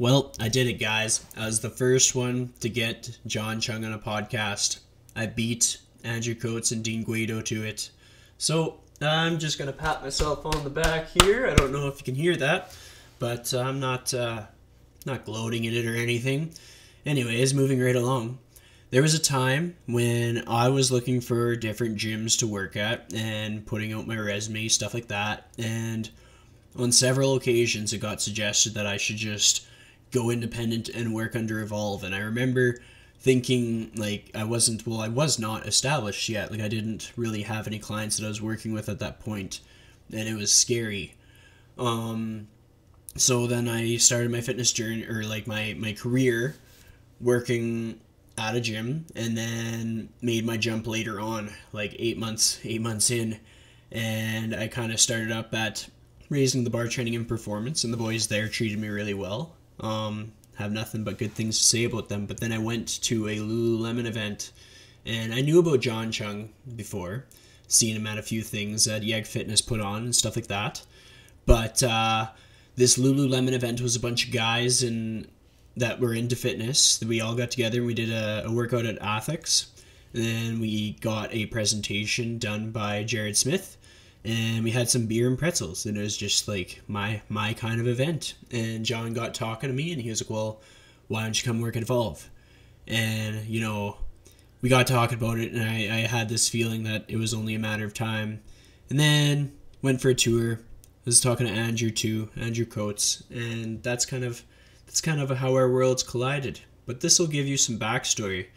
Well, I did it, guys. I was the first one to get Jon Cheung on a podcast. I beat Andrew Coates and Dean Guido to it. So, I'm just going to pat myself on the back here. I don't know if you can hear that, but I'm not gloating in it or anything. Anyways, moving right along. There was a time when I was looking for different gyms to work at and putting out my resume, stuff like that. And on several occasions, it got suggested that I should just go independent and work under Evolve. And I remember thinking, I was not established yet. I didn't really have any clients that I was working with at that point, and it was scary. So then I started my fitness journey, or my career working at a gym, and then made my jump later on, 8 months in, and I kind of started up at raising the bar, training and performance, and the boys there treated me really well. Have nothing but good things to say about them. But then I went to a Lululemon event, and I knew about Jon Cheung before, seen him at a few things that Yeg Fitness put on and stuff like that. But this Lululemon event was a bunch of guys that were into fitness. We all got together and we did a workout at Ethics. And then we got a presentation done by Jared Smith. And we had some beer and pretzels, and it was just my kind of event. And John got talking to me, and he was like, well, why don't you come work at Evolve? And, we got talking about it, and I had this feeling that it was only a matter of time. And then went for a tour. I was talking to Andrew Coates, and that's kind of how our worlds collided. But this will give you some backstory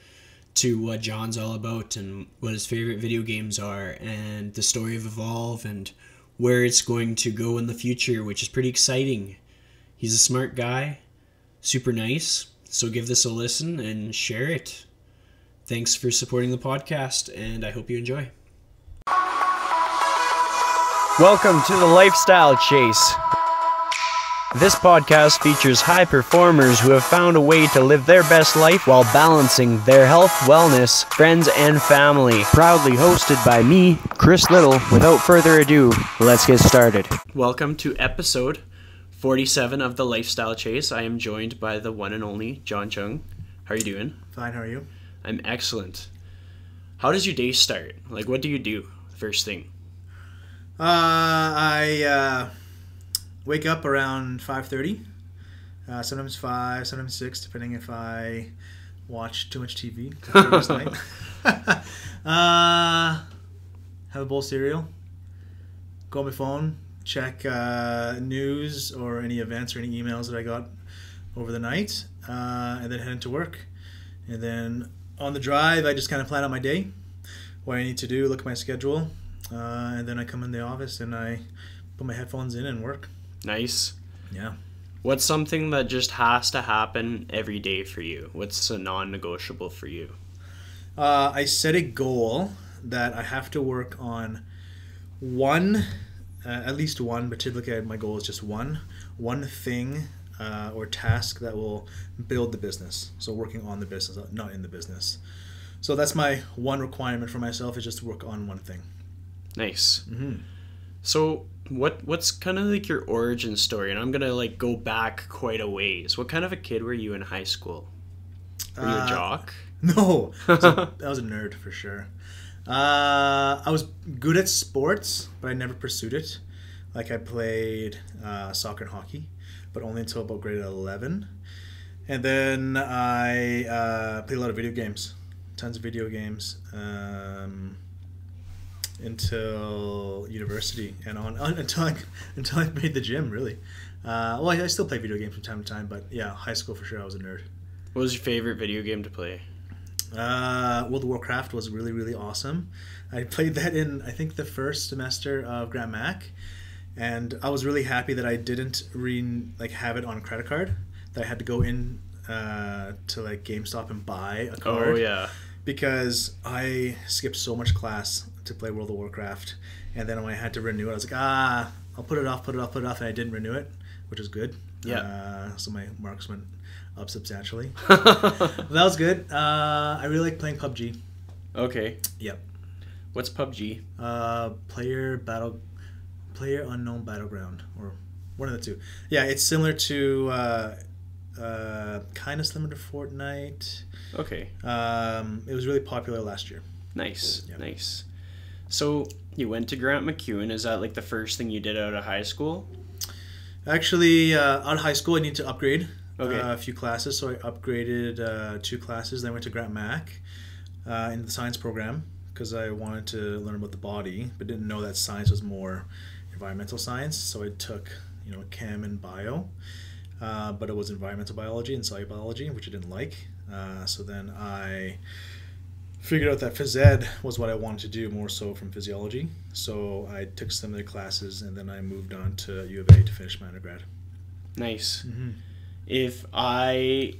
to what John's all about and what his favorite video games are and the story of Evolve and where it's going to go in the future, which is pretty exciting. He's a smart guy, super nice, so give this a listen and share it. Thanks for supporting the podcast, and I hope you enjoy. Welcome to the Lifestyle Chase. This podcast features high performers who have found a way to live their best life while balancing their health, wellness, friends, and family. Proudly hosted by me, Chris Little. Without further ado, let's get started. Welcome to episode 47 of the Lifestyle Chase. I am joined by the one and only Jon Cheung. How are you doing? Fine, how are you? I'm excellent. How does your day start? What do you do first thing? I wake up around 5:30, sometimes 5, sometimes 6, depending if I watch too much TV the previous night. Have a bowl of cereal, go on my phone, check news or any events or any emails that I got over the night, and then head into work. And then on the drive, I just kind of plan out my day, what I need to do, look at my schedule, and then I come in the office and I put my headphones in and work. Nice. Yeah. What's something that just has to happen every day for you? What's a non-negotiable for you? I set a goal that I have to work on at least one, but typically my goal is just one thing or task that will build the business. So working on the business, not in the business. So that's my one requirement for myself, is just to work on one thing. Nice. Mm-hmm. So what's kind of your origin story? And I'm gonna go back quite a ways. What kind of a kid were you in high school? Were you a jock? No, I was a nerd for sure. I was good at sports, but I never pursued it. I played soccer and hockey, but only until about grade 11. And then I played a lot of video games, tons of video games. Until university and until I made the gym, really. I still play video games from time to time, but yeah, high school for sure I was a nerd. What was your favorite video game to play? World of Warcraft was really, really awesome. I played that in, I think, the first semester of Grand Mac, and I was really happy that I didn't have it on a credit card, that I had to go in to GameStop and buy a card. Oh, yeah. Because I skipped so much class to play World of Warcraft, and then when I had to renew it, I was like, I'll put it off, and I didn't renew it, which was good. Yeah. So my marks went up substantially. That was good. I really like playing PUBG. Okay. Yep. What's PUBG? Player Unknown Battleground, or one of the two. Yeah, it's similar to kind of similar to Fortnite. Okay. It was really popular last year. Nice. Yeah. Nice. So you went to Grant MacEwan. Is that like the first thing you did out of high school? Actually, out of high school, I need to upgrade Okay. a few classes. So I upgraded 2 classes. Then I went to Grant Mac in the science program because I wanted to learn about the body, but didn't know that science was more environmental science. So I took, chem and bio, but it was environmental biology and cellular biology, which I didn't like. So then I figured out that phys ed was what I wanted to do more so from physiology. So I took some of the classes and then I moved on to U of A to finish my undergrad. Nice. Mm-hmm. If I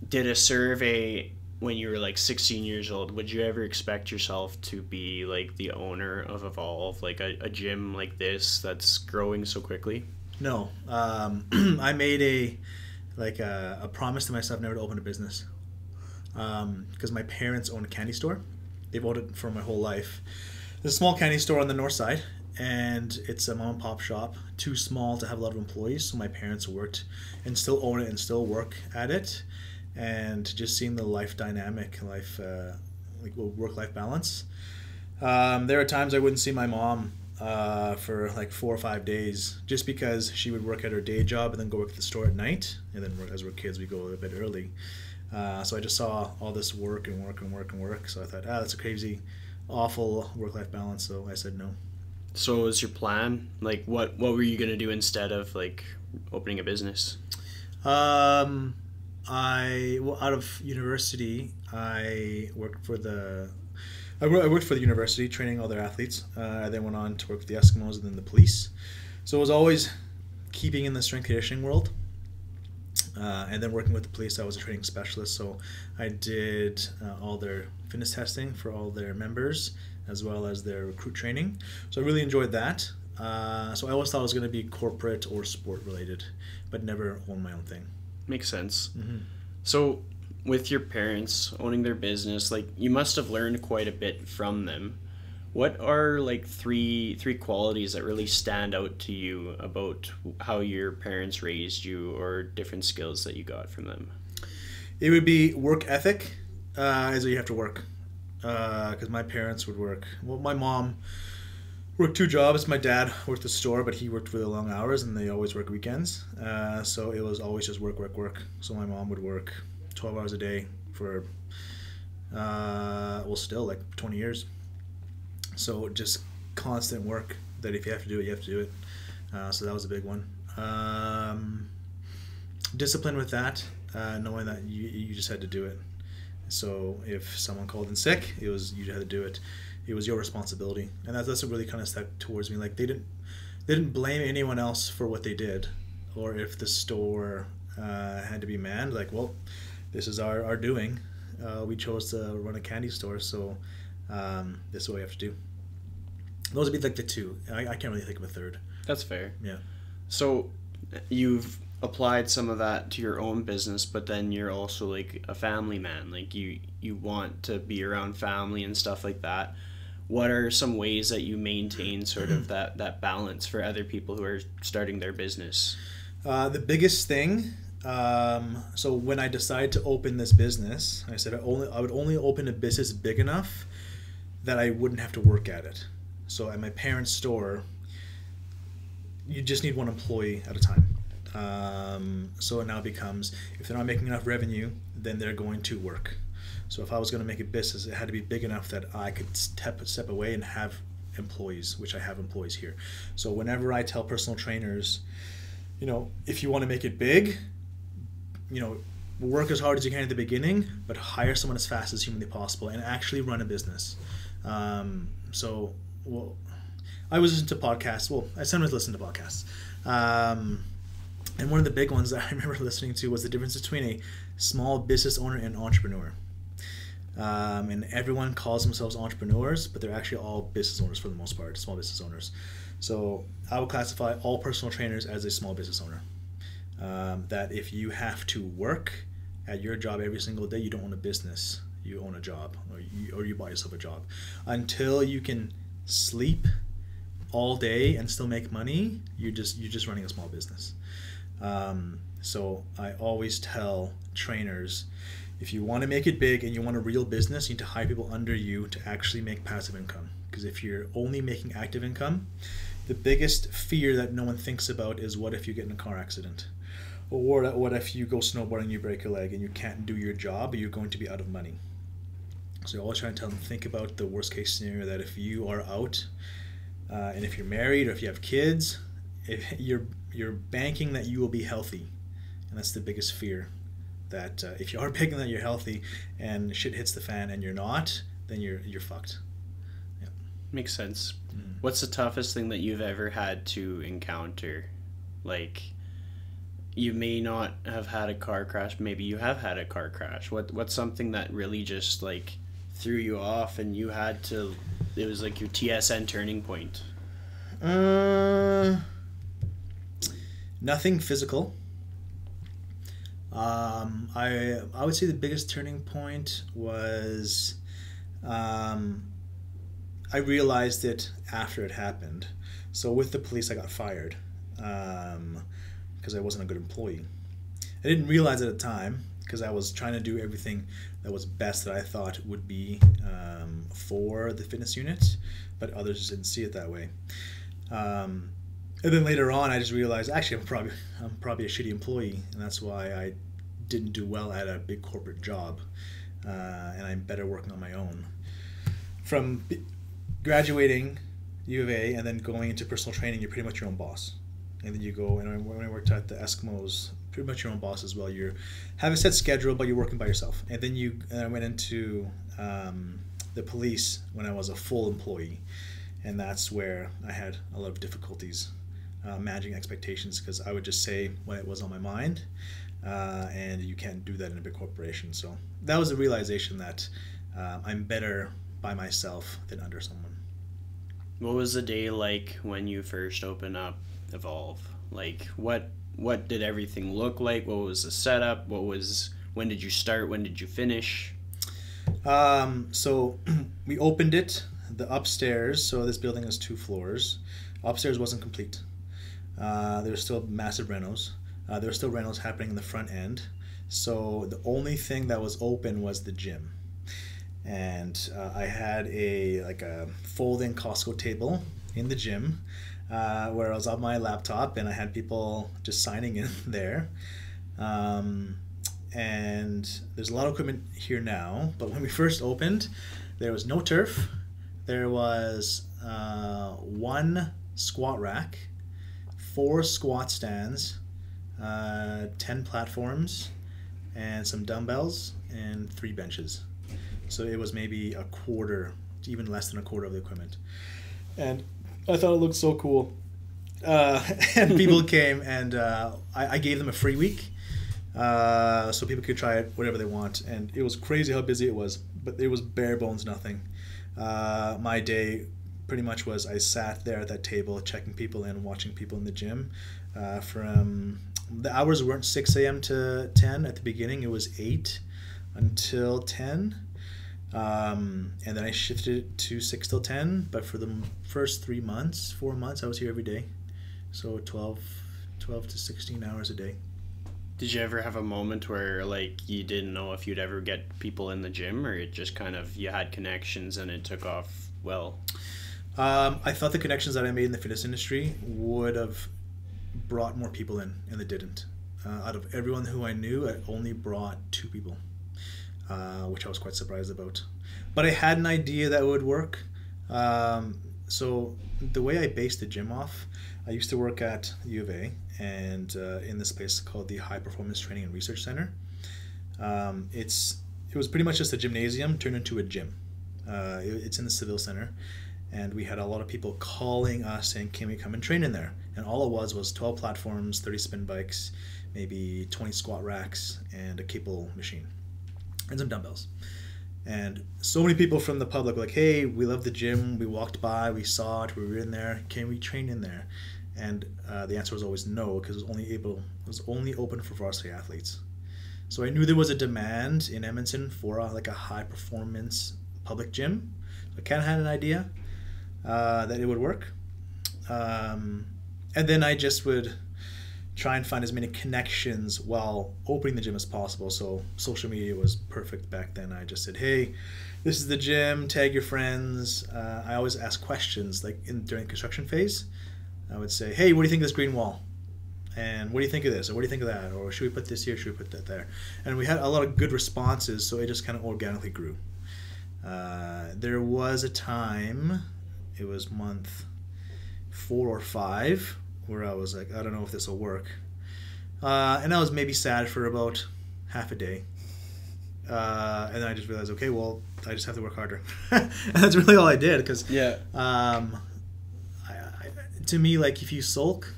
did a survey when you were like 16 years old, would you ever expect yourself to be like the owner of Evolve, like a gym like this that's growing so quickly? No. I made a promise to myself never to open a business. Because my parents own a candy store. They've owned it for my whole life. There's a small candy store on the north side, and it's a mom and pop shop, too small to have a lot of employees, so my parents worked and still own it and still work at it. And just seeing the life dynamic, work-life balance. There are times I wouldn't see my mom for like 4 or 5 days just because she would work at her day job and then go work at the store at night, and then as we're kids we go a bit early. So I just saw all this work and work and work and work. So I thought, that's a crazy, awful work-life balance. So I said no. So what was your plan? Like, what were you going to do instead of, like, opening a business? Out of university, I worked for the university, training all their athletes. I then went on to work with the Eskimos and then the police. So it was always keeping in the strength conditioning world. And then working with the police, I was a training specialist, so I did all their fitness testing for all their members, as well as their recruit training. So I really enjoyed that. So I always thought it was going to be corporate or sport related, but never own my own thing. Makes sense. Mm-hmm. So with your parents owning their business, like, you must have learned quite a bit from them. What are like three qualities that really stand out to you about how your parents raised you, or different skills that you got from them? It would be work ethic, as you have to work. Because my parents would work. Well, my mom worked 2 jobs. My dad worked the store, but he worked really long hours, and they always work weekends. So it was always just work, work, work. So my mom would work 12 hours a day for, still like 20 years. So just constant work that if you have to do it, you have to do it. So that was a big one. Discipline with that, knowing that you just had to do it. So if someone called in sick, you had to do it. It was your responsibility, and that's what really kind of stuck towards me. Like they didn't blame anyone else for what they did, or if the store had to be manned. Like, well, this is our doing. We chose to run a candy store, so this is what we have to do. Those would be like the 2. I can't really think of a third. That's fair. Yeah. So you've applied some of that to your own business, but then you're also like a family man. Like you want to be around family and stuff like that. What are some ways that you maintain sort of that balance for other people who are starting their business? The biggest thing, so when I decided to open this business, I said I would only open a business big enough that I wouldn't have to work at it. So at my parents' store, you just need 1 employee at a time. So it now becomes, if they're not making enough revenue, then they're going to work. So if I was going to make a business, it had to be big enough that I could step away and have employees, which I have employees here. So whenever I tell personal trainers, if you want to make it big, work as hard as you can at the beginning, but hire someone as fast as humanly possible and actually run a business. I was listening to podcasts. Well, I sometimes listen to podcasts. And one of the big ones that I remember listening to was the difference between a small business owner and entrepreneur. And everyone calls themselves entrepreneurs, but they're actually all business owners for the most part, small business owners. So I would classify all personal trainers as a small business owner. That if you have to work at your job every single day, you don't own a business. You own a job, or you buy yourself a job. Until you can sleep all day and still make money, you're just running a small business. So I always tell trainers, if you want to make it big and you want a real business, you need to hire people under you to actually make passive income. Because if you're only making active income, the biggest fear that no one thinks about is, what if you get in a car accident? Or what if you go snowboarding and you break a leg and you can't do your job, you're going to be out of money. So I always try to tell them, think about the worst case scenario, that if you are out, and if you're married or if you have kids, if you're banking that you will be healthy. And that's the biggest fear, that if you are banking that you're healthy and shit hits the fan and you're not, then you're fucked. Yeah. Makes sense. What's the toughest thing that you've ever had to encounter? Like, you may not have had a car crash, maybe you have had a car crash. What's something that really just like threw you off and you had to, it was like your TSN turning point? Nothing physical. I would say the biggest turning point was, I realized it after it happened. So with the police, I got fired because I wasn't a good employee. I didn't realize at the time, because I was trying to do everything that was best that I thought would be for the fitness unit, but others just didn't see it that way. And then later on, I just realized, actually, I'm probably a shitty employee, and that's why I didn't do well at a big corporate job, and I'm better working on my own. From graduating U of A and then going into personal training, you're pretty much your own boss. And then you go, and when I worked at the Eskimos, pretty much your own boss as well. You have a set schedule, but you're working by yourself. And then I went into the police when I was a full employee, and that's where I had a lot of difficulties managing expectations, because I would just say what was on my mind, and you can't do that in a big corporation. So that was the realization that I'm better by myself than under someone. What was the day like when you first opened up Evolve? Like, what did everything look like? What was the setup? When did you start? When did you finish? So we opened it, the upstairs. So this building has 2 floors. Upstairs wasn't complete. There were still massive renos. There were still renos happening in the front end. So the only thing that was open was the gym. And I had a folding Costco table in the gym, where I was on my laptop and I had people just signing in there. And there's a lot of equipment here now, but when we first opened, there was no turf. There was 1 squat rack, 4 squat stands, 10 platforms, and some dumbbells, and 3 benches. So it was maybe a quarter, even less than a quarter of the equipment. And I thought it looked so cool. And people came, and I gave them a free week, so people could try it whatever they want. And it was crazy how busy it was, but it was bare bones nothing. My day pretty much was, I sat there at that table checking people in, watching people in the gym. From the hours weren't 6 a.m. to 10 at the beginning. It was 8 until 10. And then I shifted it to 6 till 10, but for the first 4 months, I was here every day. So 12 to 16 hours a day. Did you ever have a moment where like you didn't know if you'd ever get people in the gym, or it just kind of, you had connections and it took off well? I thought the connections that I made in the fitness industry would have brought more people in, and they didn't. Out of everyone who I knew, I only brought 2 people. Which I was quite surprised about. But I had an idea that would work. So the way I based the gym off, I used to work at U of A, and in this place called the High Performance Training and Research Center. It was pretty much just a gymnasium turned into a gym. It's in the Civil Center, and we had a lot of people calling us saying, can we come and train in there? And all it was 12 platforms, 30 spin bikes, maybe 20 squat racks, and a cable machine, and some dumbbells. And so many people from the public were like, hey, we love the gym, we walked by, we saw it, we were in there, can we train in there? And the answer was always no, because it was only open for varsity athletes. So I knew there was a demand in Edmonton for a high performance public gym. So I kind of had an idea that it would work. And then I just would try and find as many connections while opening the gym as possible. So social media was perfect back then. I just said, hey, this is the gym, tag your friends. I always ask questions, like during the construction phase. I would say, hey, what do you think of this green wall? And what do you think of this? Or what do you think of that? Or should we put this here? Should we put that there? And we had a lot of good responses, so it just kind of organically grew. There was a time, it was month 4 or 5, where I was like, I don't know if this will work. And I was maybe sad for about half a day. And then I just realized, okay, well, I just have to work harder. And that's really all I did, because to me, like, if you sulk,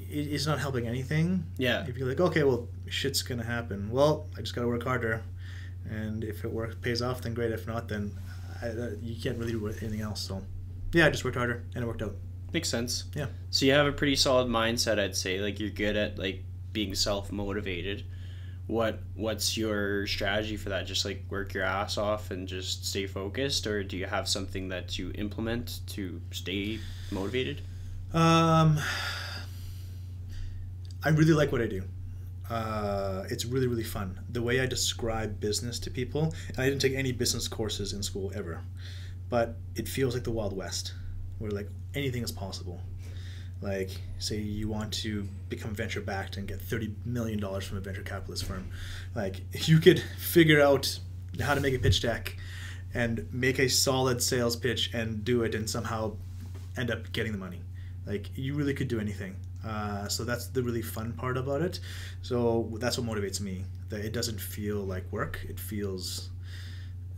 it's not helping anything. Yeah. If you're like, okay, well, shit's going to happen. Well, I just got to work harder. And if it pays off, then great. If not, then you can't really do anything else. So, yeah, I just worked harder, and it worked out. Makes sense. Yeah. So you have a pretty solid mindset, I'd say. Like, you're good at, like, being self-motivated. What's your strategy for that? Just, like, work your ass off and just stay focused? Or do you have something that you implement to stay motivated? I really like what I do. It's really, really fun. The way I describe business to people, and I didn't take any business courses in school ever, but it feels like the Wild West, where, like, anything is possible. Like, say you want to become venture backed and get $30 million from a venture capitalist firm. Like, you could figure out how to make a pitch deck and make a solid sales pitch and do it and somehow end up getting the money. Like, you really could do anything. So that's the really fun part about it. So that's what motivates me. That it doesn't feel like work. It feels,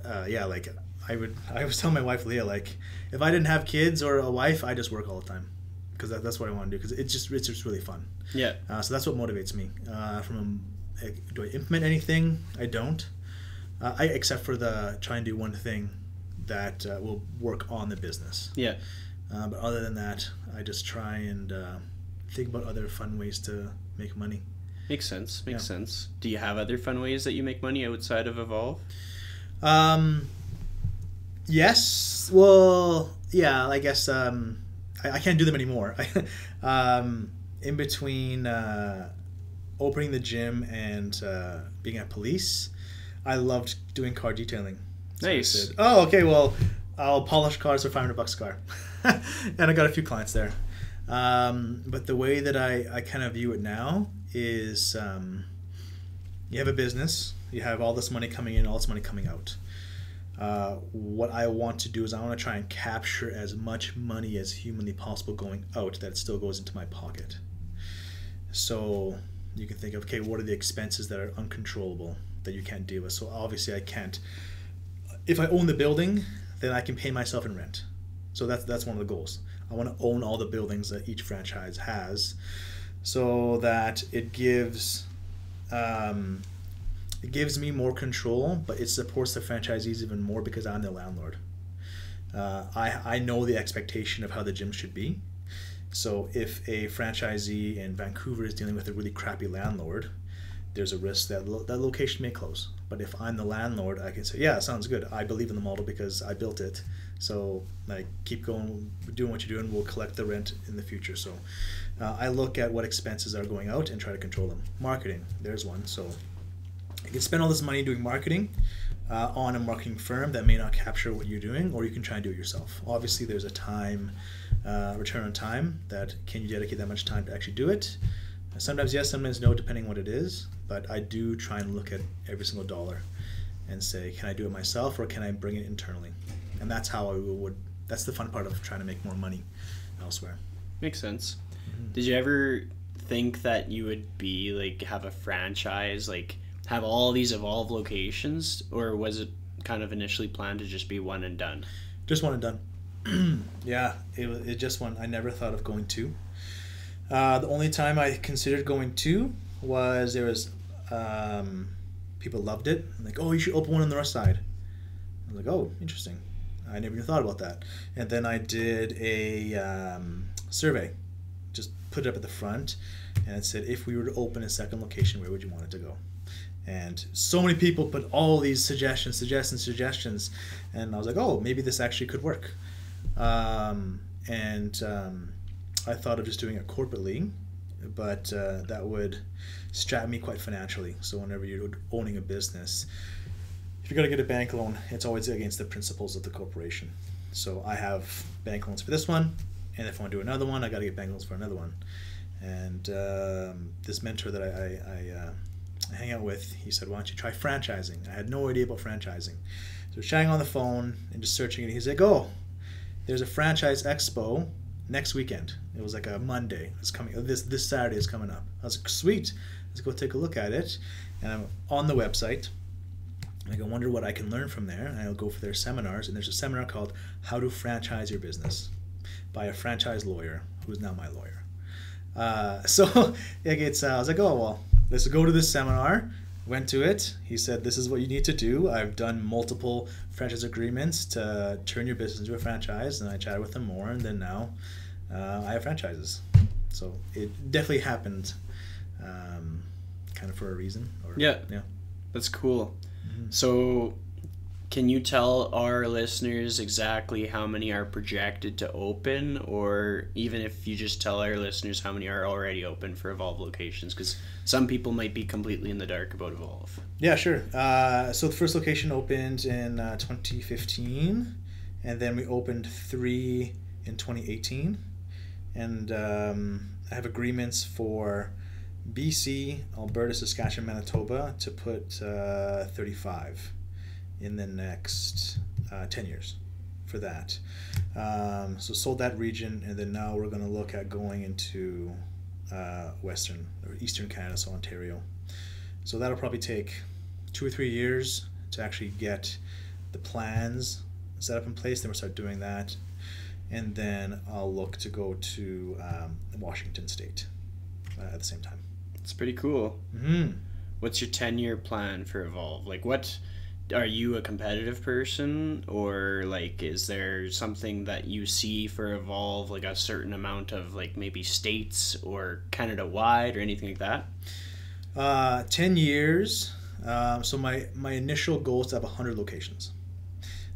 like I was telling my wife Leah, like, if I didn't have kids or a wife, I just work all the time, because that's what I want to do. Because it's just really fun. Yeah. So that's what motivates me. Do I implement anything? I don't. Except for try and do one thing that will work on the business. Yeah. But other than that, I just try and think about other fun ways to make money. Makes sense. Makes sense. Do you have other fun ways that you make money outside of Evolve? Yes. Well, yeah, I guess I can't do them anymore. In between opening the gym and being at police, I loved doing car detailing. So nice. I said, oh, okay, well, I'll polish cars for $500 a car. And I got a few clients there. But the way that I kind of view it now is you have a business, you have all this money coming in, all this money coming out. What I want to do is I want to try and capture as much money as humanly possible going out that it still goes into my pocket. So you can think of, okay, what are the expenses that are uncontrollable that you can't deal with? So obviously I can't. If I own the building, then I can pay myself in rent. So that's one of the goals. I want to own all the buildings that each franchise has, so that it gives me more control, but it supports the franchisees even more because I'm the landlord. I know the expectation of how the gym should be. So if a franchisee in Vancouver is dealing with a really crappy landlord, there's a risk that that location may close. But if I'm the landlord, I can say, yeah, sounds good. I believe in the model because I built it. So like, keep going, doing what you're doing. We'll collect the rent in the future. So I look at what expenses are going out and try to control them. Marketing, there's one. So you can spend all this money doing marketing on a marketing firm that may not capture what you're doing, or you can try and do it yourself. Obviously, there's a time, return on time, that can you dedicate that much time to actually do it? Sometimes yes, sometimes no, depending on what it is. But I do try and look at every single dollar and say, can I do it myself or can I bring it internally? And that's how I would. That's the fun part of trying to make more money elsewhere. Makes sense. Mm-hmm. Did you ever think that you would be like have a franchise, like have all these Evolve locations, or was it kind of initially planned to just be one and done? Just one and done. Yeah, it just one. I never thought of going two. The only time I considered going two was there was people loved it. Like, oh, you should open one on the north side. I was like, oh, interesting. I never even thought about that. And then I did a survey, just put it up at the front, and it said, if we were to open a second location, where would you want it to go? And so many people put all these suggestions, and I was like, oh, maybe this actually could work. I thought of just doing it corporately but that would strap me quite financially. So whenever you're owning a business, if you're going to get a bank loan, it's always against the principles of the corporation. So I have bank loans for this one, and if I want to do another one, I got to get bank loans for another one. And this mentor that I hang out with, he said, why don't you try franchising? I had no idea about franchising. So chatting on the phone and just searching it. He's like, oh, there's a franchise expo next weekend. It was like a Monday. It's coming. This Saturday is coming up. I was like, sweet. Let's go take a look at it. And I'm on the website. I wonder what I can learn from there. And I'll go for their seminars. And there's a seminar called How to Franchise Your Business by a franchise lawyer who is now my lawyer. So I was like, oh, well, let's go to this seminar. Went to it. He said, this is what you need to do. I've done multiple franchise agreements to turn your business into a franchise. And I chatted with him more. And then now I have franchises. So it definitely happened kind of for a reason. Yeah. That's cool. Mm-hmm. So can you tell our listeners exactly how many are projected to open, or even if you just tell our listeners how many are already open for Evolve locations? Because some people might be completely in the dark about Evolve. Yeah, sure. So the first location opened in 2015, and then we opened 3 in 2018. And I have agreements for BC, Alberta, Saskatchewan, Manitoba to put 35 in the next 10 years for that. So sold that region, and then now we're going to look at going into Western or Eastern Canada, so Ontario. So that'll probably take 2 or 3 years to actually get the plans set up in place. Then we'll start doing that. And then I'll look to go to Washington State at the same time. It's pretty cool. Mm-hmm. What's your 10-year plan for Evolve? Like, what... Are you a competitive person, or like is there something that you see for Evolve, like a certain amount of like maybe states or Canada wide or anything like that? 10 years. So my initial goal is to have 100 locations.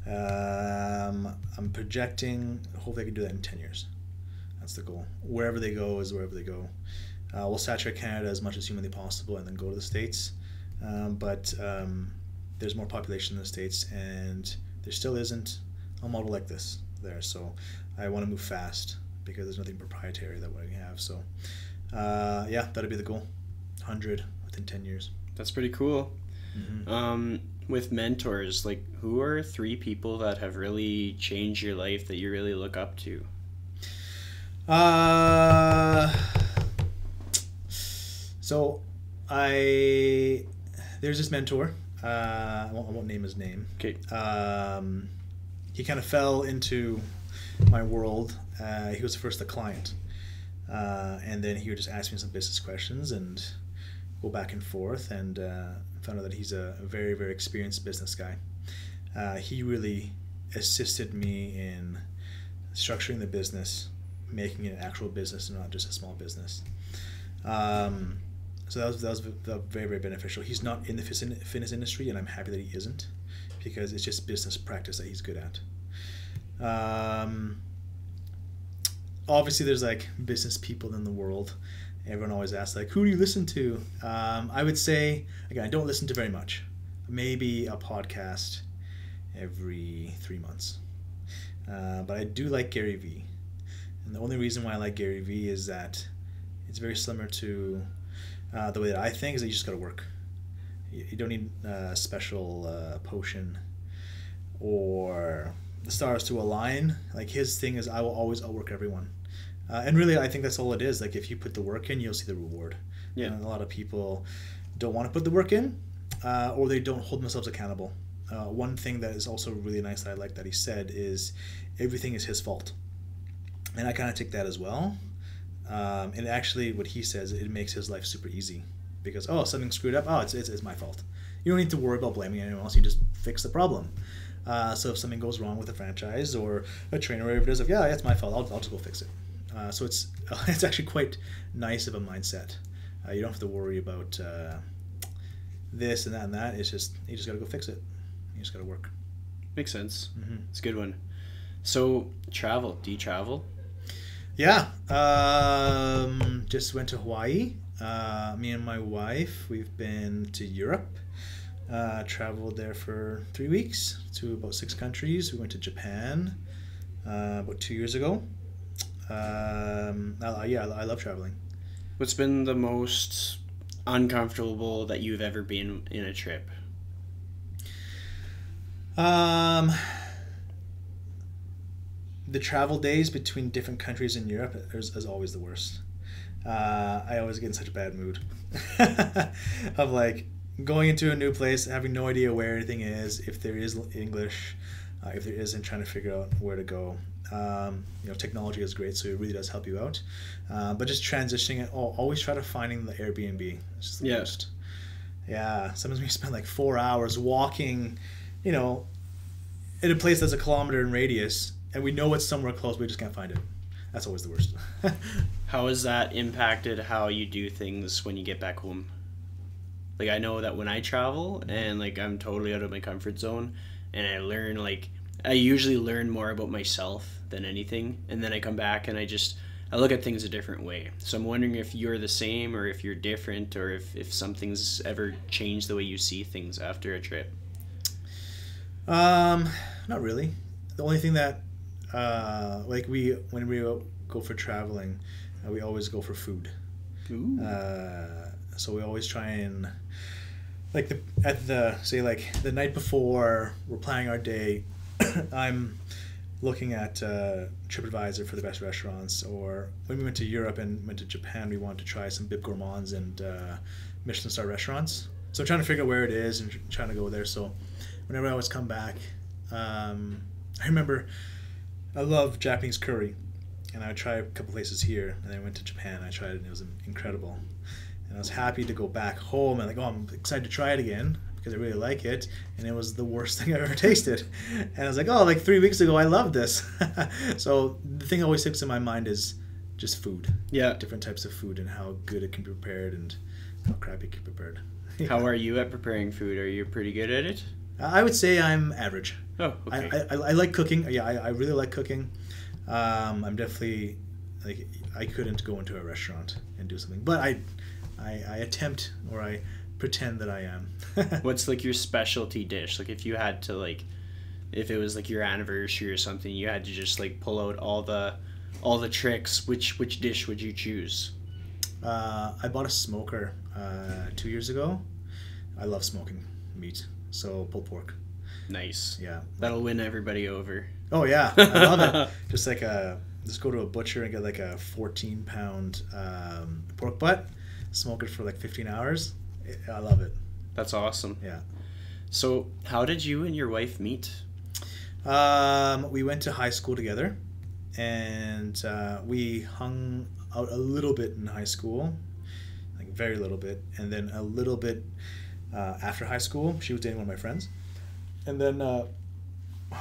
I'm projecting, hopefully I can do that in 10 years. That's the goal. Wherever they go is wherever they go. We'll saturate Canada as much as humanly possible and then go to the States. But there's more population in the States, and there still isn't a model like this there. So I want to move fast because there's nothing proprietary that we have. So yeah, that'll be the goal. 100 within 10 years. That's pretty cool. Mm-hmm. With mentors, like, who are 3 people that have really changed your life that you really look up to? So there's this mentor. I won't name his name. Okay. He kind of fell into my world. He was first a client, and then he would just ask me some business questions and go back and forth, and found out that he's a very, very experienced business guy. He really assisted me in structuring the business, making it an actual business and not just a small business. So that was very, very beneficial. He's not in the fitness industry, and I'm happy that he isn't, because it's just business practice that he's good at. Obviously, there's like business people in the world. Everyone always asks, like, who do you listen to? I would say, again, I don't listen to very much. Maybe a podcast every 3 months. But I do like Gary Vee. And the only reason why I like Gary Vee is that it's very similar to the way that I think, is that you just got to work. You don't need a special potion or the stars to align. Like, his thing is, I will always outwork everyone. And really, I think that's all it is. Like, if you put the work in, you'll see the reward. Yeah. And a lot of people don't want to put the work in, or they don't hold themselves accountable. One thing that is also really nice that I like that he said is, everything is his fault. And I kind of take that as well. And actually, what he says, it makes his life super easy, because, oh, something screwed up. Oh, it's my fault. You don't need to worry about blaming anyone else. You just fix the problem. So if something goes wrong with a franchise or a trainer or whatever it is, yeah, it's my fault. I'll just go fix it. So it's actually quite nice of a mindset. You don't have to worry about this and that and that. It's just, you just got to go fix it. You just got to work. Makes sense. Mm-hmm. It's a good one. So travel. Do you travel? Yeah. Just went to Hawaii. Me and my wife, we've been to Europe. Traveled there for 3 weeks to about 6 countries. We went to Japan about 2 years ago. Yeah, I love traveling. What's been the most uncomfortable that you've ever been in a trip? The travel days between different countries in Europe is always the worst. I always get in such a bad mood of like going into a new place, having no idea where anything is, if there is English, if there isn't, trying to figure out where to go. Technology is great, so it really does help you out. But just transitioning it, always try to finding the Airbnb. It's just the worst. Yeah, sometimes we spend like 4 hours walking, in a place that's a kilometer in radius, and we know it's somewhere close, but we just can't find it. That's always the worst. How has that impacted how you do things when you get back home? Like, I know that when I travel and like I'm totally out of my comfort zone, and I usually learn more about myself than anything, and then I come back and I look at things a different way. So I'm wondering if you're the same, or if you're different, or if something's ever changed the way you see things after a trip. Not really. The only thing that when we go for traveling, we always go for food. Ooh. So we always try and the night before we're planning our day, I'm looking at TripAdvisor for the best restaurants. Or when we went to Europe and went to Japan, we wanted to try some Bib Gourmands and Michelin star restaurants. So I'm trying to figure out where it is and trying to go there. So whenever I always come back, I remember I love Japanese curry, and I would try a couple places here, and then I went to Japan. I tried it, and it was incredible. And I was happy to go back home and I'm excited to try it again because I really like it. And it was the worst thing I've ever tasted. And I was like, 3 weeks ago I loved this. So the thing that always sticks in my mind is just food. Yeah. Different types of food and how good it can be prepared and how crappy it can be prepared. How are you at preparing food? Are you pretty good at it? I would say I'm average. Oh, okay. I like cooking. Yeah, I really like cooking. I'm definitely I couldn't go into a restaurant and do something, but I attempt, or I pretend that I am. What's like your specialty dish? Like if you had to if it was like your anniversary or something, you had to just like pull out all the tricks. Which dish would you choose? I bought a smoker 2 years ago. I love smoking meat, so pulled pork. Nice. Yeah. That'll win everybody over. Oh yeah, I love it. Just go to a butcher and get like a 14-pound pork butt. Smoke it for like 15 hours. I love it. That's awesome. Yeah. So how did you and your wife meet? We went to high school together, and we hung out a little bit in high school, like very little bit, and then a little bit after high school. She was dating one of my friends, and then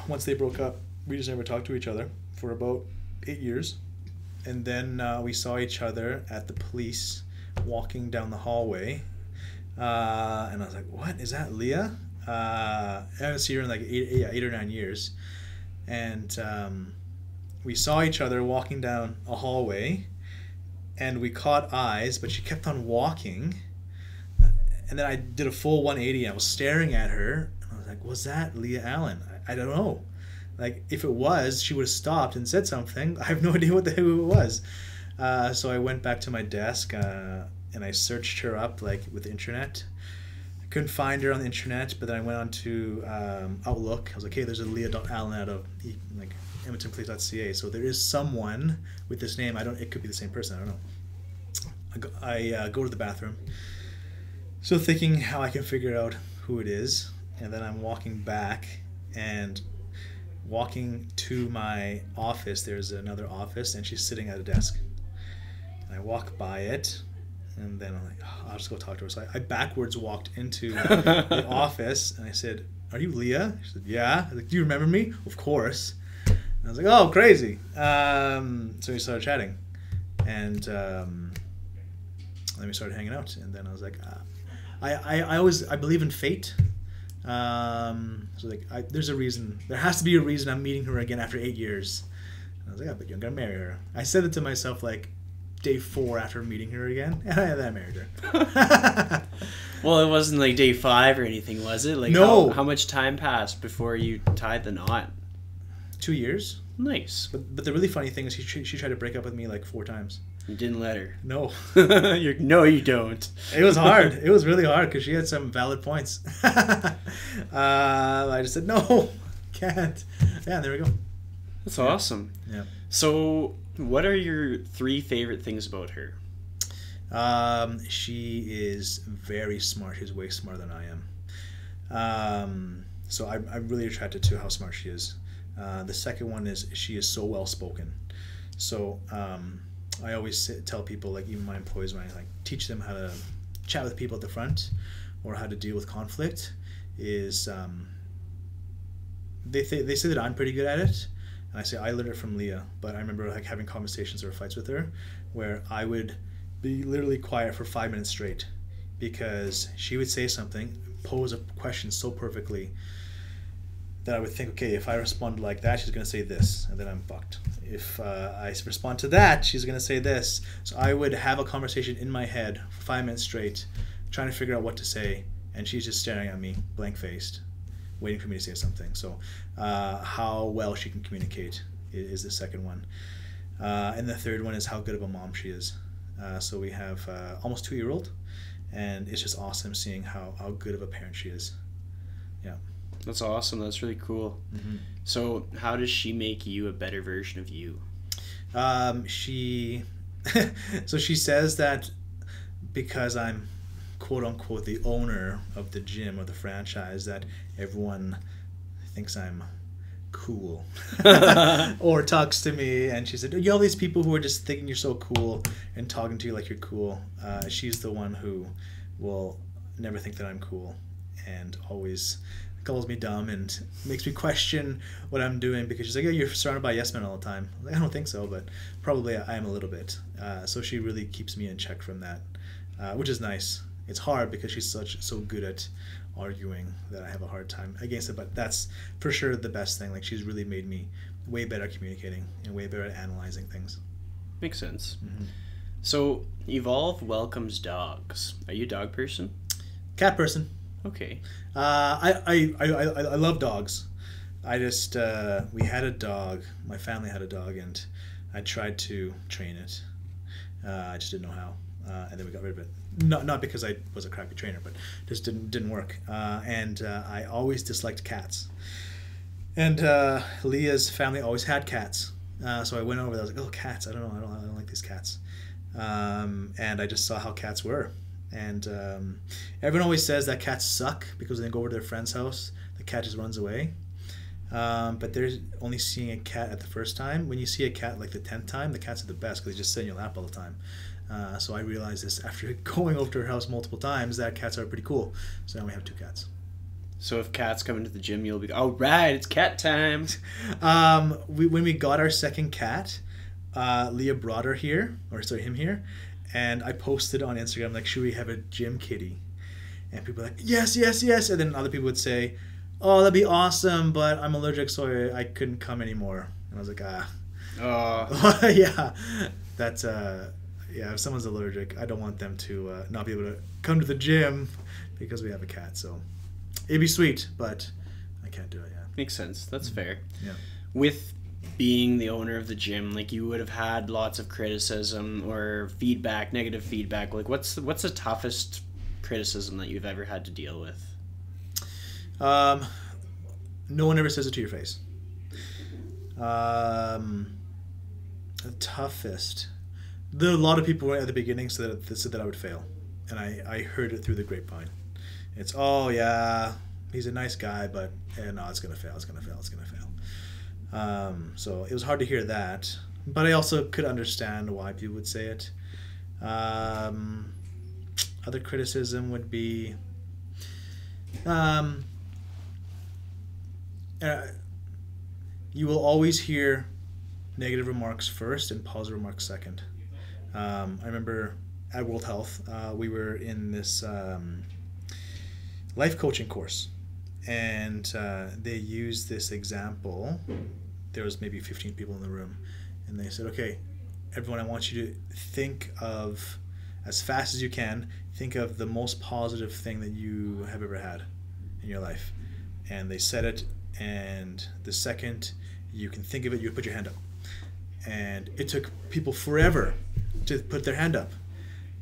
once they broke up, we just never talked to each other for about 8 years, and then we saw each other at the police walking down the hallway, and I was like, "What is that, Leah?" I haven't seen her in like 8 or 9 years, and we saw each other walking down a hallway, and we caught eyes, but she kept on walking, and then I did a full 180, and I was staring at her, and I was like, "Was that Leah Allen?" I don't know. Like, if it was, she would have stopped and said something. I have no idea who it was. So I went back to my desk and I searched her up with the internet. I couldn't find her on the internet, but then I went on to Outlook. I was like, hey, there's a Leah.Allen out of EdmontonPolice.ca. So there is someone with this name. It could be the same person. I don't know. I go to the bathroom, so thinking how I can figure out who it is, and then I'm walking back and walking to my office. There's another office, and she's sitting at a desk. And I walk by it, and then I'm like, I'll just go talk to her. So I backwards walked into the office, and I said, "Are you Leah?" She said, "Yeah." I was like, "Do you remember me?" "Of course." And I was like, "Oh, crazy." So we started chatting, and then we started hanging out. And then I was like, I believe in fate. There's a reason. There has to be a reason I'm meeting her again after 8 years. I was like, I bet you're gonna marry her. I said it to myself like day 4 after meeting her again, and I married her. Well, it wasn't like day 5 or anything, was it? Like, no. How much time passed before you tied the knot? 2 years. Nice. But the really funny thing is she tried to break up with me like 4 times. You didn't let her. No. No, you don't. It was hard. It was really hard because she had some valid points. I just said, no, can't. Yeah, there we go. That's awesome. Yeah. So, what are your 3 favorite things about her? She is very smart. She's way smarter than I am. So I'm really attracted to how smart she is. The second one is she is so well spoken. So I always tell people, like even my employees, when I like teach them how to chat with people at the front or how to deal with conflict, is they say that I'm pretty good at it, and I say I learned it from Leah. But I remember like having conversations or fights with her where I would be literally quiet for 5 minutes straight because she would say something, pose a question so perfectly that I would think, okay, if I respond like that, she's going to say this, and then I'm fucked. If I respond to that, she's going to say this. So I would have a conversation in my head for 5 minutes straight, trying to figure out what to say, and she's just staring at me, blank-faced, waiting for me to say something. So how well she can communicate is the second one. And the third one is how good of a mom she is. So we have almost 2-year-old, and it's just awesome seeing how good of a parent she is. Yeah. That's awesome. That's really cool. Mm-hmm. So how does she make you a better version of you? She says that because I'm quote unquote the owner of the gym or the franchise, that everyone thinks I'm cool or talks to me, and she said, you know, all these people who are just thinking you're so cool and talking to you like you're cool. She's the one who will never think that I'm cool and always calls me dumb and makes me question what I'm doing, because she's like, oh, you're surrounded by yes men all the time. I'm like, I don't think so, but probably I am a little bit. So she really keeps me in check from that, which is nice. It's hard because she's so good at arguing that I have a hard time against it, but that's for sure the best thing. Like, she's really made me way better at communicating and way better at analyzing things. Makes sense. Mm-hmm. So Evolve welcomes dogs. Are you a dog person? Cat person. Okay. I love dogs. I just we had a dog. My family had a dog, and I tried to train it. I just didn't know how, and then we got rid of it. Not because I was a crappy trainer, but just didn't work. And I always disliked cats. And Leah's family always had cats, so I went over there. I was like, oh, cats! I don't like these cats. And I just saw how cats were. And everyone always says that cats suck because when they go over to their friend's house, the cat just runs away. But there's only seeing a cat at the first time. When you see a cat like the 10th time, the cats are the best because they just sit in your lap all the time. So I realized this after going over to her house multiple times, that cats are pretty cool. So now we have 2 cats. So if cats come into the gym, you'll be, all right, it's cat time. When we got our second cat, Leah brought him here. And I posted on Instagram, like, should we have a gym kitty? And people were like, yes, yes, yes. And then other people would say, oh, that'd be awesome, but I'm allergic, so I couldn't come anymore. And I was like, yeah. That's, yeah, if someone's allergic, I don't want them to not be able to come to the gym because we have a cat. So it'd be sweet, but I can't do it, yeah. Makes sense. That's fair. Yeah. With being the owner of the gym, like, you would have had lots of criticism or feedback, negative feedback. Like, what's the toughest criticism that you've ever had to deal with? No one ever says it to your face. The toughest. A lot of people at the beginning said that I would fail, and I heard it through the grapevine. It's, oh yeah, he's a nice guy, but no, it's gonna fail. So it was hard to hear that, but I also could understand why people would say it. Other criticism would be, you will always hear negative remarks first and positive remarks second. I remember at World Health, we were in this life coaching course, and they used this example. There was maybe 15 people in the room, And they said, okay, everyone, I want you to think of, as fast as you can, think of the most positive thing that you have ever had in your life. And they said it, and the second you can think of it, you put your hand up. And it took people forever to put their hand up.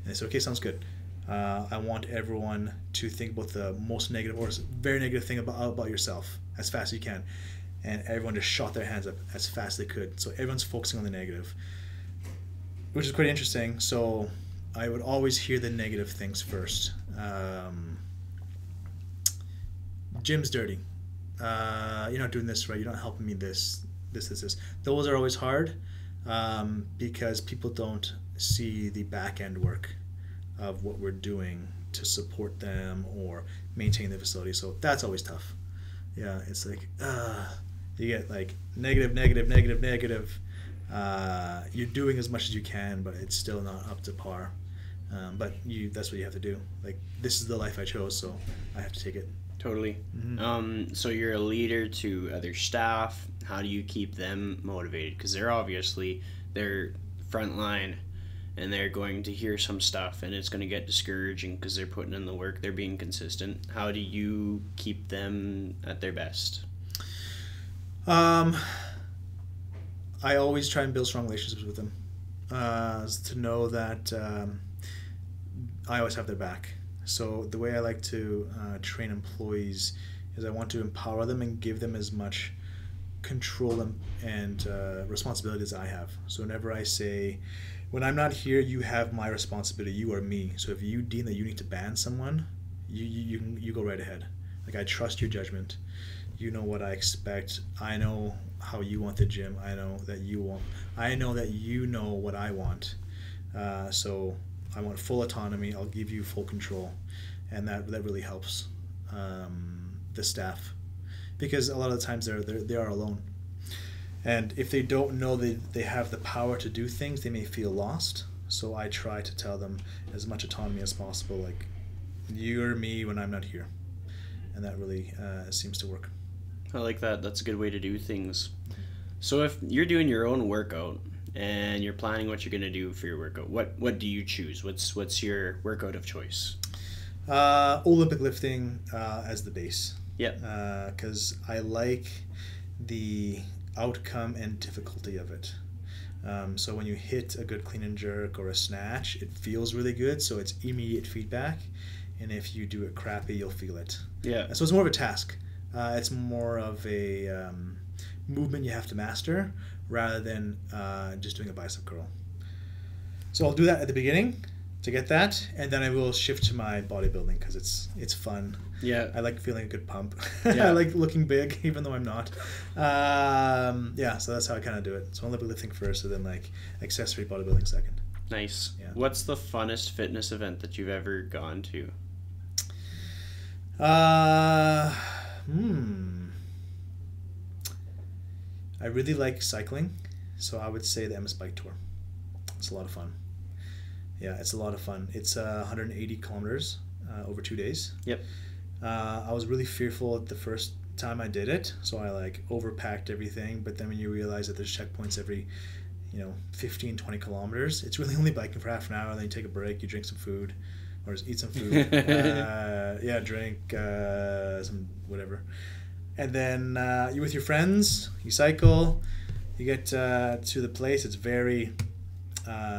And they said, okay, sounds good. I want everyone to think about the most negative or very negative thing about yourself as fast as you can. And everyone just shot their hands up as fast as they could. So everyone's focusing on the negative, which is quite interesting. So I would always hear the negative things first. Gym's dirty. You're not doing this right. You're not helping me this. Those are always hard because people don't see the back end work of what we're doing to support them or maintain the facility. So that's always tough. Yeah, it's like you get like negative. You're doing as much as you can, but it's still not up to par. But that's what you have to do. Like, this is the life I chose, so I have to take it. Totally. Mm-hmm. So you're a leader to other staff. How do you keep them motivated? Because they're front line, and they're going to hear some stuff, and it's going to get discouraging because they're putting in the work, they're being consistent. How do you keep them at their best? I always try and build strong relationships with them, to know that I always have their back. So the way I like to train employees is I want to empower them and give them as much control and responsibility as I have. So whenever I say, when I'm not here, you have my responsibility, you are me. So if you deem that you need to ban someone, you go right ahead. Like, I trust your judgment. You know what I expect. I know how you want the gym. I know that you know what I want. So I want full autonomy. I'll give you full control, and that really helps the staff, because a lot of the times they are alone, and if they don't know they have the power to do things, they may feel lost. So I try to tell them as much autonomy as possible, like, you're me when I'm not here, and that really seems to work. I like that. That's a good way to do things. So if you're doing your own workout and you're planning what you're going to do for your workout, what do you choose? What's your workout of choice? Olympic lifting as the base. Yeah. Because I like the outcome and difficulty of it. So when you hit a good clean and jerk or a snatch, it feels really good. So it's immediate feedback. And if you do it crappy, you'll feel it. Yeah. So it's more of a task. It's more of a movement you have to master rather than just doing a bicep curl. So I'll do that at the beginning to get that, and then I will shift to my bodybuilding because it's fun. Yeah. I like feeling a good pump. Yeah. I like looking big, even though I'm not. So that's how I kind of do it. So Olympic lifting first, and then like accessory bodybuilding second. Nice. Yeah. What's the funnest fitness event that you've ever gone to? I really like cycling, so I would say the MS Bike Tour. It's a lot of fun. Yeah, it's a lot of fun. It's 180 kilometers over 2 days. Yep. I was really fearful the first time I did it, so I like overpacked everything. But then when you realize that there's checkpoints every 15, 20 kilometers, it's really only biking for half an hour. Then you take a break, you drink some food, or just eat some food. Drink some whatever. And then you're with your friends, you cycle, you get to the place. It's very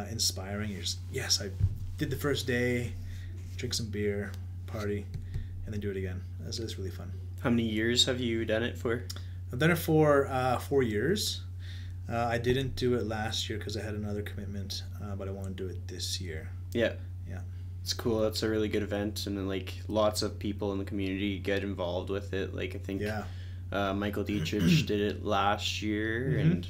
inspiring. You're just, yes, I did the first day, drink some beer, party, and then do it again. It's really fun. How many years have you done it for? I've done it for 4 years. I didn't do it last year because I had another commitment, but I want to do it this year. Yeah. Yeah. It's cool. It's a really good event, and then like lots of people in the community get involved with it. Like I think Michael Dietrich did it last year, and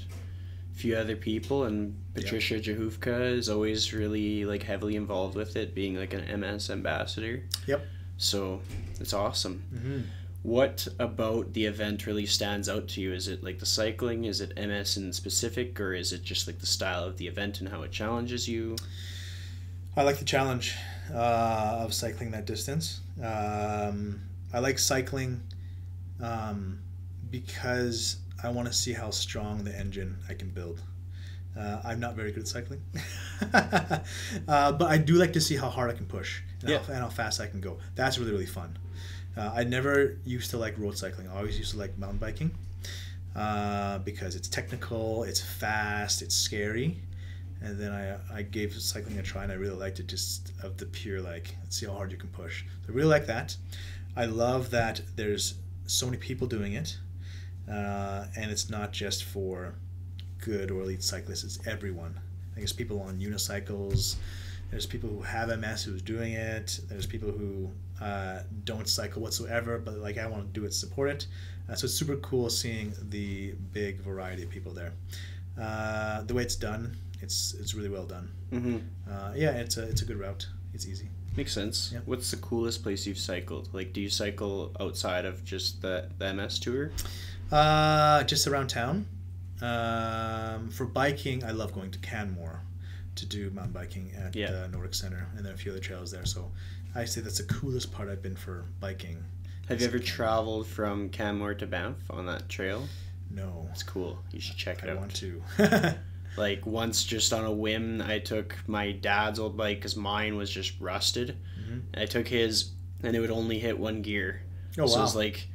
a few other people, and Patricia Jahufka is always really like heavily involved with it, being like an MS ambassador. Yep. So it's awesome. Mm-hmm. What about the event really stands out to you? Is it like the cycling? Is it MS in specific, or is it just like the style of the event and how it challenges you? I like the challenge of cycling that distance. I like cycling because I want to see how strong the engine I can build. I'm not very good at cycling. But I do like to see how hard I can push and, Yeah. and how fast I can go. That's really, really fun. I never used to like road cycling. I always used to like mountain biking because it's technical, it's fast, it's scary. And then I gave cycling a try, and I really liked it, just of the pure, like, let's see how hard you can push. So I really like that. I love that there's so many people doing it, and it's not just for good or elite cyclists, it's everyone. I think there's people on unicycles, there's people who have MS who's doing it, there's people who don't cycle whatsoever, but like, I want to do it, support it. So it's super cool seeing the big variety of people there. The way it's done, it's really well done. Mm-hmm. Yeah, it's a good route. It's easy. Makes sense. Yeah. What's the coolest place you've cycled? Like, do you cycle outside of just the MS tour? Just around town. For biking, I love going to Canmore to do mountain biking at Nordic Center, and then a few other trails there. So I say that's the coolest part I've been for biking. Have you ever traveled from Canmore to Banff on that trail? No. It's cool. You should check it out. I want to. Like, once, just on a whim, I took my dad's old bike because mine was just rusted. Mm-hmm. And I took his, and it would only hit one gear. Oh, so wow. it was like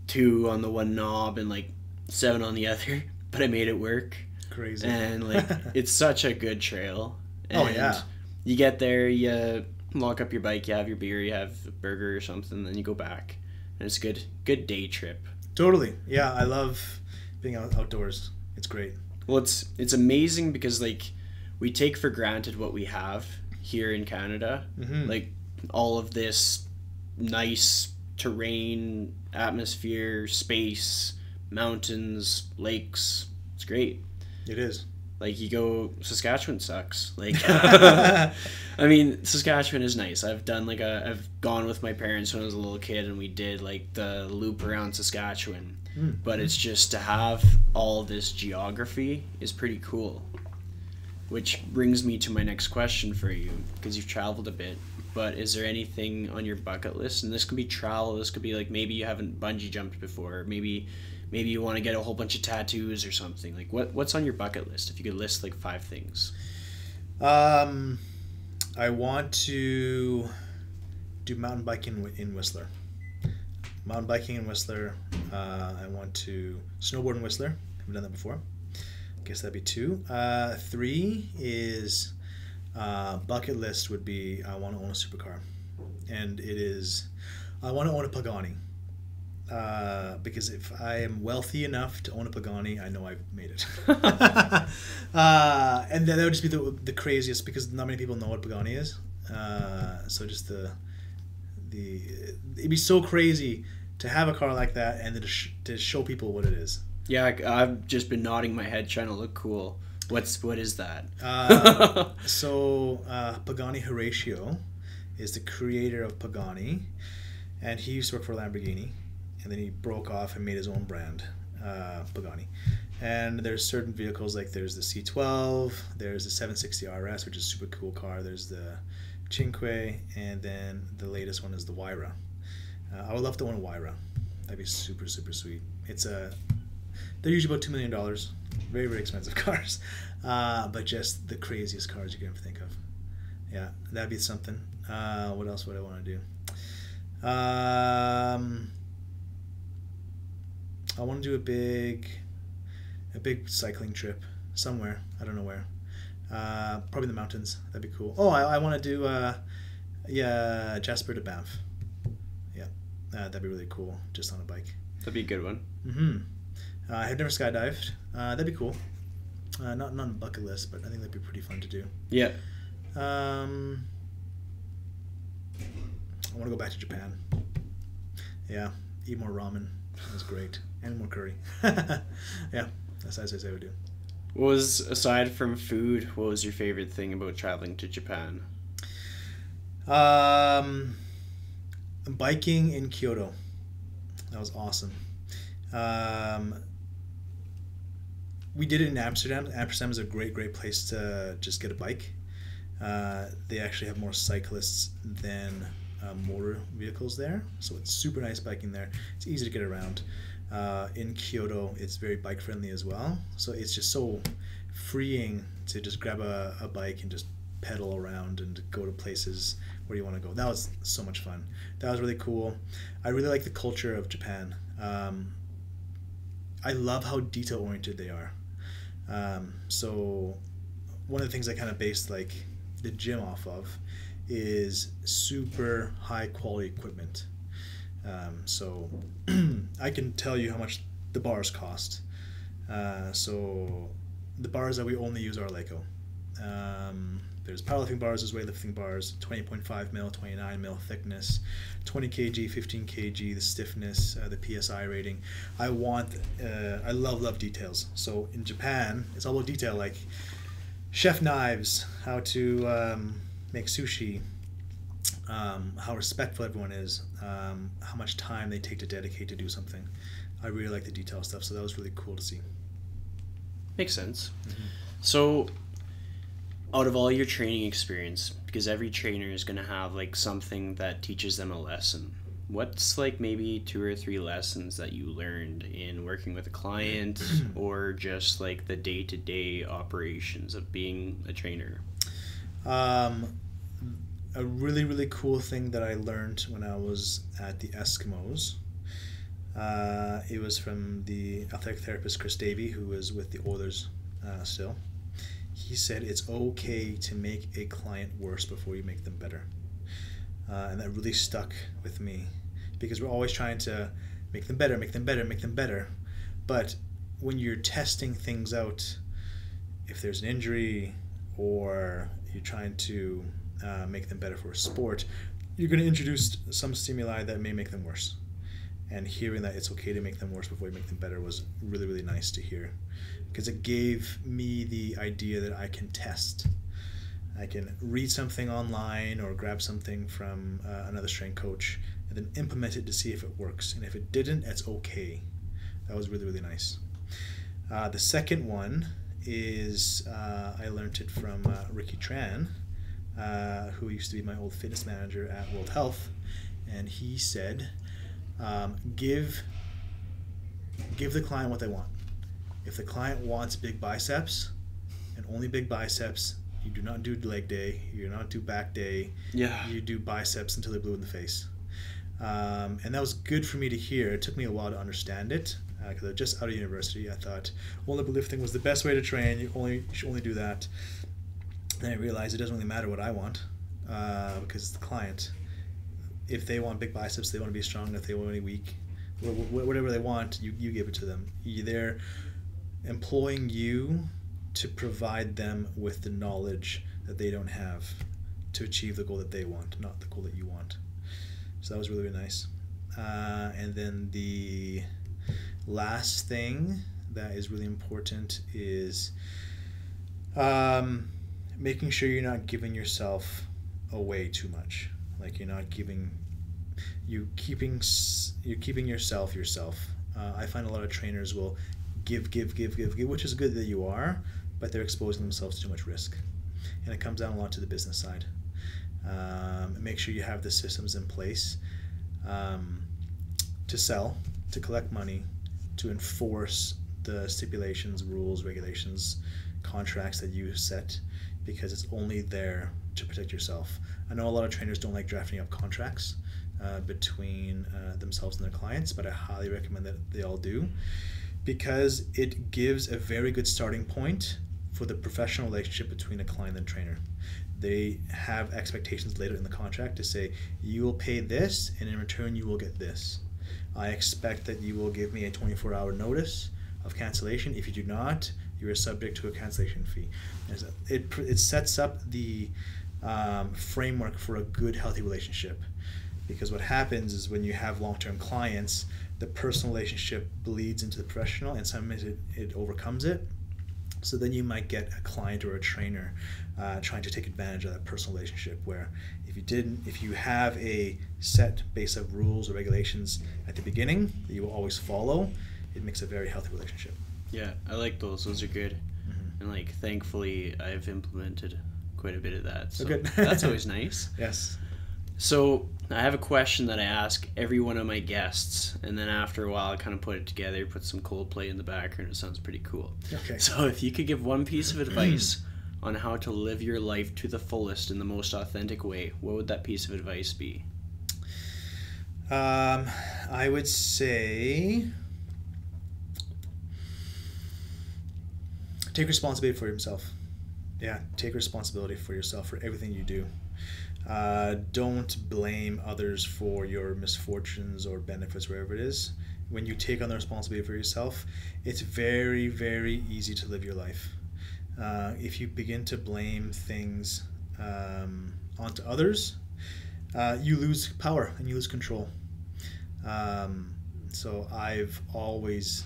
2 on the one knob and like 7 on the other. But I made it work. Crazy. And like, it's such a good trail. And Oh, yeah. You get there, you lock up your bike, you have your beer, you have a burger or something, then you go back. And it's a good day trip. Totally. Yeah, I love being outdoors. It's great. Well, it's amazing because, like, we take for granted what we have here in Canada. Mm-hmm. Like, all of this nice terrain, atmosphere, space, mountains, lakes. It's great. It is. Like, you go, Saskatchewan sucks. Like, I mean, Saskatchewan is nice. I've gone with my parents when I was a little kid, and we did, like, the loop around Saskatchewan. But it's just to have all this geography is pretty cool. Which brings me to my next question for you, because you've traveled a bit. But is there anything on your bucket list? And this could be travel. This could be like, maybe you haven't bungee jumped before. Maybe you want to get a whole bunch of tattoos or something. Like, what's on your bucket list? If you could list like 5 things. I want to do mountain biking in Whistler. Mountain biking in Whistler. I want to snowboard in Whistler. Haven't done that before. Guess that'd be 2. 3 is bucket list would be I want to own a supercar, and it is I want to own a Pagani. Because if I am wealthy enough to own a Pagani, I know I've made it. And that would just be the craziest, because not many people know what Pagani is. So just it'd be so crazy to have a car like that and then to show people what it is. Yeah, I've just been nodding my head trying to look cool. What is that? So Pagani Horatio is the creator of Pagani, and he used to work for Lamborghini, and then he broke off and made his own brand, Pagani. And there's certain vehicles, like there's the C12, there's the 760 RS, which is a super cool car. There's the Cinque, and then the latest one is the Huayra. I would love to own a Huayra. That'd be super, super sweet. They're usually about $2 million. Very, very expensive cars. But just the craziest cars you can ever think of. Yeah, that'd be something. What else would I want to do? I want to do a big cycling trip somewhere. I don't know where. Probably the mountains. That'd be cool. Oh, I want to do Jasper to Banff. Yeah, that'd be really cool. Just on a bike. That'd be a good one. Mm-hmm. I've never skydived. That'd be cool. Not on the bucket list, but I think that'd be pretty fun to do. Yeah. I want to go back to Japan. Yeah, eat more ramen. That was great. And more curry. Yeah, that's as I say I would do. Aside from food, what was your favorite thing about traveling to Japan? Biking in Kyoto. That was awesome. We did it in Amsterdam. Amsterdam is a great place to just get a bike. They actually have more cyclists than motor vehicles there, so it's super nice biking there. It's easy to get around. In Kyoto, it's very bike friendly as well, so it's just so freeing to just grab a bike and just pedal around and go to places where you want to go. That was so much fun. That was really cool. I really like the culture of Japan. I love how detail oriented they are. So one of the things I kind of based like the gym off of is super high quality equipment. So I can tell you how much the bars cost. So the bars that we only use are Leico. There's powerlifting bars, there's weightlifting bars, 20.5 mil, 29 mil thickness, 20 kg, 15 kg, the stiffness, the PSI rating. I love details. So in Japan, it's all about detail, like chef knives, how to make sushi, how respectful everyone is, how much time they take to dedicate to do something. I really like the detail stuff, so that was really cool to see. Makes sense. So out of all your training experience, because every trainer is going to have like something that teaches them a lesson, what's like maybe 2 or 3 lessons that you learned in working with a client or just like the day-to-day operations of being a trainer? A really cool thing that I learned when I was at the Eskimos, it was from the athletic therapist Chris Davey, who was with the Oilers still. He said it's okay to make a client worse before you make them better. And that really stuck with me because we're always trying to make them better, make them better, make them better. But when you're testing things out, if there's an injury or you're trying to make them better for a sport, you're going to introduce some stimuli that may make them worse. And hearing that it's okay to make them worse before you make them better was really nice to hear, because it gave me the idea that I can test. I can read something online or grab something from another strength coach and then implement it to see if it works. And if it didn't, it's okay. That was really nice. The second one is I learned it from Ricky Tran, who used to be my old fitness manager at World Health. And he said, give the client what they want. If the client wants big biceps and only big biceps, you do not do leg day, you do not do back day. Yeah. You do biceps until they're blue in the face. And that was good for me to hear. It took me a while to understand it because I was just out of university. I thought only lifting was the best way to train. You should only do that. Then I realized it doesn't really matter what I want because it's the client. If they want big biceps, they want to be strong. If they want to be weak, whatever they want, you give it to them. They're employing you to provide them with the knowledge that they don't have to achieve the goal that they want, not the goal that you want. So that was really nice. And then the last thing that is really important is making sure you're not giving yourself away too much. Like you're keeping yourself. I find a lot of trainers will give, which is good that you are, but they're exposing themselves to too much risk. And it comes down a lot to the business side. Make sure you have the systems in place to sell, to collect money, to enforce the stipulations, rules, regulations, contracts that you set, because it's only there to protect yourself. I know a lot of trainers don't like drafting up contracts between themselves and their clients, but I highly recommend that they all do, because it gives a very good starting point for the professional relationship between a client and trainer. They have expectations later in the contract to say, you will pay this and in return you will get this. I expect that you will give me a 24-hour notice of cancellation. If you do not, you are subject to a cancellation fee. It sets up the framework for a good, healthy relationship. Because what happens is when you have long-term clients, the personal relationship bleeds into the professional, and sometimes it overcomes it. So then you might get a client or a trainer trying to take advantage of that personal relationship, where if you have a set base of rules or regulations at the beginning that you will always follow, it makes a very healthy relationship. Yeah, I like those. Those are good. Mm-hmm. And like, thankfully, I've implemented quite a bit of that. So good. That's always nice. Yes. So I have a question that I ask every one of my guests, and then after a while I kind of put it together, put some Coldplay in the background. It sounds pretty cool. Okay. So if you could give one piece of advice on how to live your life to the fullest in the most authentic way, what would that piece of advice be? I would say take responsibility for yourself. Yeah, take responsibility for yourself for everything you do. Don't blame others for your misfortunes or benefits, wherever it is. When you take on the responsibility for yourself, it's very, very easy to live your life. If you begin to blame things onto others, you lose power and you lose control. So I've always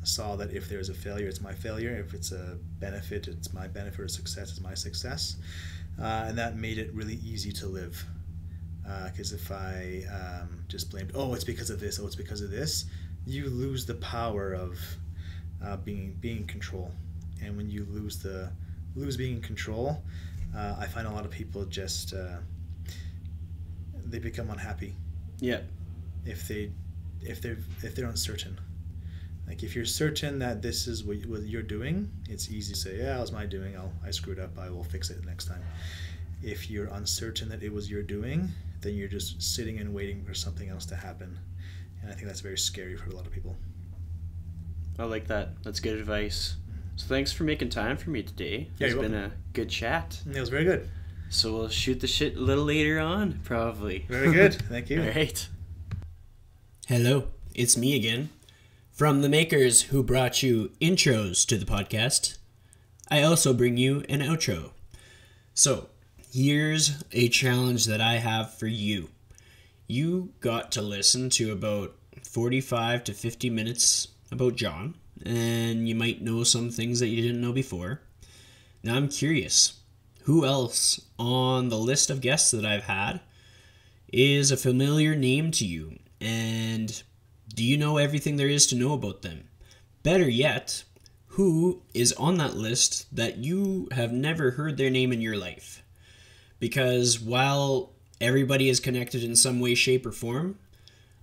saw that if there's a failure, it's my failure. If it's a benefit, it's my benefit. Or success, it's my success. And that made it really easy to live. Because if I just blamed, oh, it's because of this, oh, it's because of this, you lose the power of being in control. And when you lose being in control, I find a lot of people just they become unhappy. Yeah. If they're uncertain. Like if you're certain that this is what you're doing, it's easy to say, yeah, it was my doing. I screwed up. I will fix it next time. If you're uncertain that it was your doing, then you're just sitting and waiting for something else to happen. And I think that's very scary for a lot of people. I like that. That's good advice. So thanks for making time for me today. Yeah, it's been a good chat. It was very good. So we'll shoot the shit a little later on, probably. Very good. Thank you. All right. Hello, it's me again. From the makers who brought you intros to the podcast, I also bring you an outro. So, here's a challenge that I have for you. You got to listen to about 45 to 50 minutes about Jon, and you might know some things that you didn't know before. Now I'm curious, who else on the list of guests that I've had is a familiar name to you? And do you know everything there is to know about them? Better yet, who is on that list that you have never heard their name in your life? Because while everybody is connected in some way, shape, or form,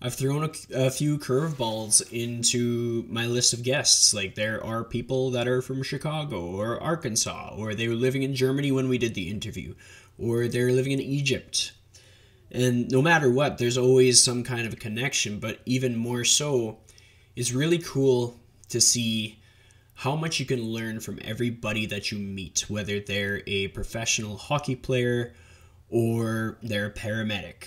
I've thrown a few curveballs into my list of guests. Like there are people that are from Chicago or Arkansas, or they were living in Germany when we did the interview, or they're living in Egypt. And no matter what, there's always some kind of a connection, but even more so, it's really cool to see how much you can learn from everybody that you meet, whether they're a professional hockey player or they're a paramedic.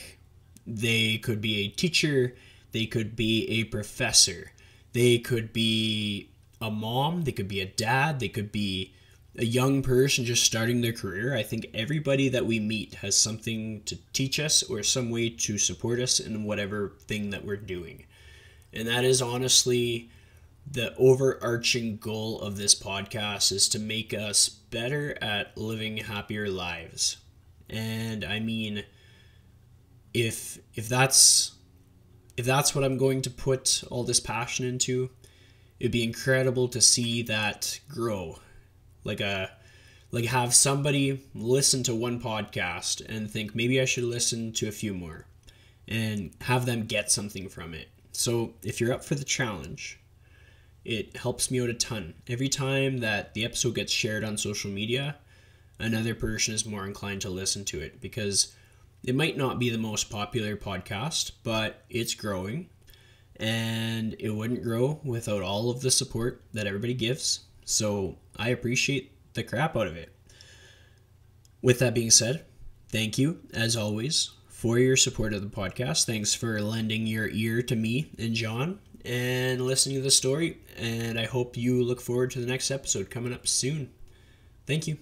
They could be a teacher, they could be a professor, they could be a mom, they could be a dad, they could be a young person just starting their career. I think everybody that we meet has something to teach us or some way to support us in whatever thing that we're doing. And that is honestly the overarching goal of this podcast, is to make us better at living happier lives. And I mean, if that's what I'm going to put all this passion into, it'd be incredible to see that grow. Like have somebody listen to one podcast and think maybe I should listen to a few more and have them get something from it. So if you're up for the challenge, it helps me out a ton. Every time that the episode gets shared on social media, another person is more inclined to listen to it, because it might not be the most popular podcast, but it's growing, and it wouldn't grow without all of the support that everybody gives. So I appreciate the crap out of it. With that being said, thank you, as always, for your support of the podcast. Thanks for lending your ear to me and Jon and listening to the story. And I hope you look forward to the next episode coming up soon. Thank you.